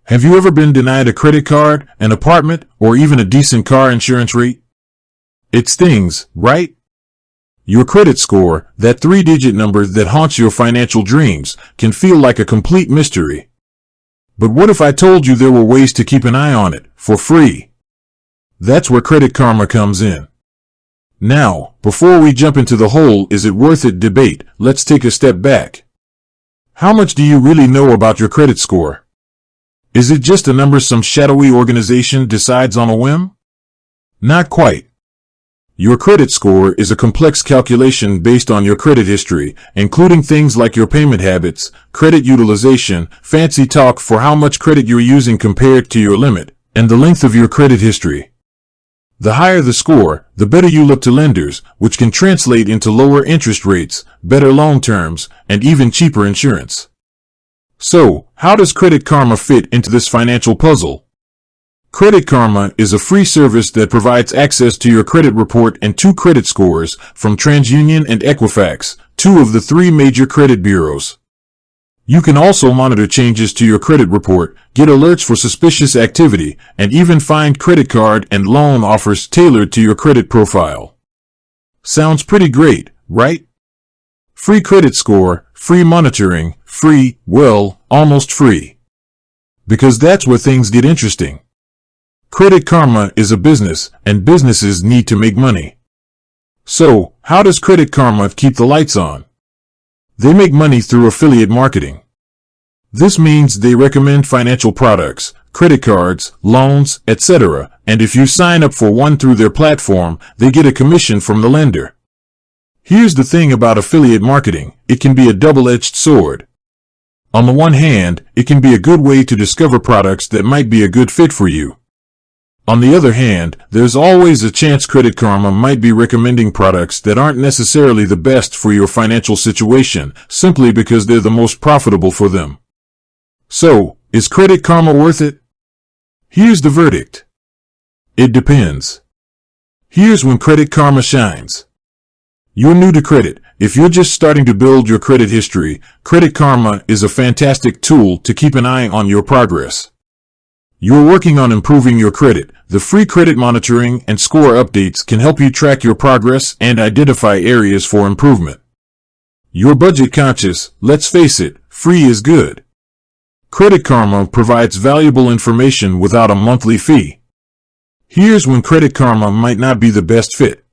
Have you ever been denied a credit card, an apartment, or even a decent car insurance rate? It stings, right? Your credit score, that three-digit number that haunts your financial dreams, can feel like a complete mystery. But what if I told you there were ways to keep an eye on it, for free? That's where Credit Karma comes in. Now, before we jump into the whole is it worth it debate, let's take a step back. How much do you really know about your credit score? Is it just a number some shadowy organization decides on a whim? Not quite. Your credit score is a complex calculation based on your credit history, including things like your payment habits, credit utilization, fancy talk for how much credit you're using compared to your limit, and the length of your credit history. The higher the score, the better you look to lenders, which can translate into lower interest rates, better loan terms, and even cheaper insurance. So, how does Credit Karma fit into this financial puzzle? Credit Karma is a free service that provides access to your credit report and 2 credit scores from TransUnion and Equifax, 2 of the 3 major credit bureaus. You can also monitor changes to your credit report, get alerts for suspicious activity, and even find credit card and loan offers tailored to your credit profile. Sounds pretty great, right? Free credit score, free monitoring, free, well, almost free. Because that's where things get interesting. Credit Karma is a business, and businesses need to make money. So, how does Credit Karma keep the lights on? They make money through affiliate marketing. This means they recommend financial products, credit cards, loans, etc., and if you sign up for one through their platform, they get a commission from the lender. Here's the thing about affiliate marketing, it can be a double-edged sword. On the one hand, it can be a good way to discover products that might be a good fit for you. On the other hand, there's always a chance Credit Karma might be recommending products that aren't necessarily the best for your financial situation, simply because they're the most profitable for them. So, is Credit Karma worth it? Here's the verdict. It depends. Here's when Credit Karma shines. You're new to credit. If you're just starting to build your credit history, Credit Karma is a fantastic tool to keep an eye on your progress. You're working on improving your credit. The free credit monitoring and score updates can help you track your progress and identify areas for improvement. You're budget conscious. Let's face it, free is good. Credit Karma provides valuable information without a monthly fee. Here's when Credit Karma might not be the best fit.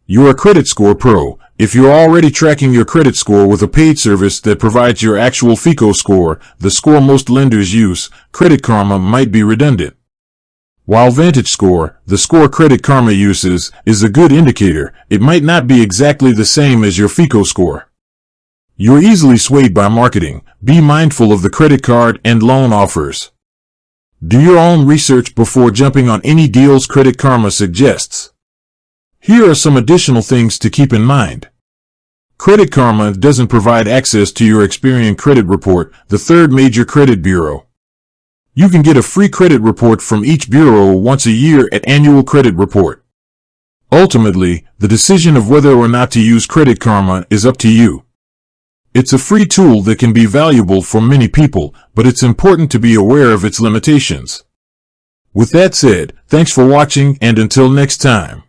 You're a credit score pro. If you're already tracking your credit score with a paid service that provides your actual FICO score, the score most lenders use, Credit Karma might be redundant. While VantageScore, the score Credit Karma uses, is a good indicator, it might not be exactly the same as your FICO score. You're easily swayed by marketing. Be mindful of the credit card and loan offers. Do your own research before jumping on any deals Credit Karma suggests. Here are some additional things to keep in mind. Credit Karma doesn't provide access to your Experian credit report, the 3rd major credit bureau. You can get a free credit report from each bureau once a year at Annual Credit Report. Ultimately, the decision of whether or not to use Credit Karma is up to you. It's a free tool that can be valuable for many people, but it's important to be aware of its limitations. With that said, thanks for watching and until next time.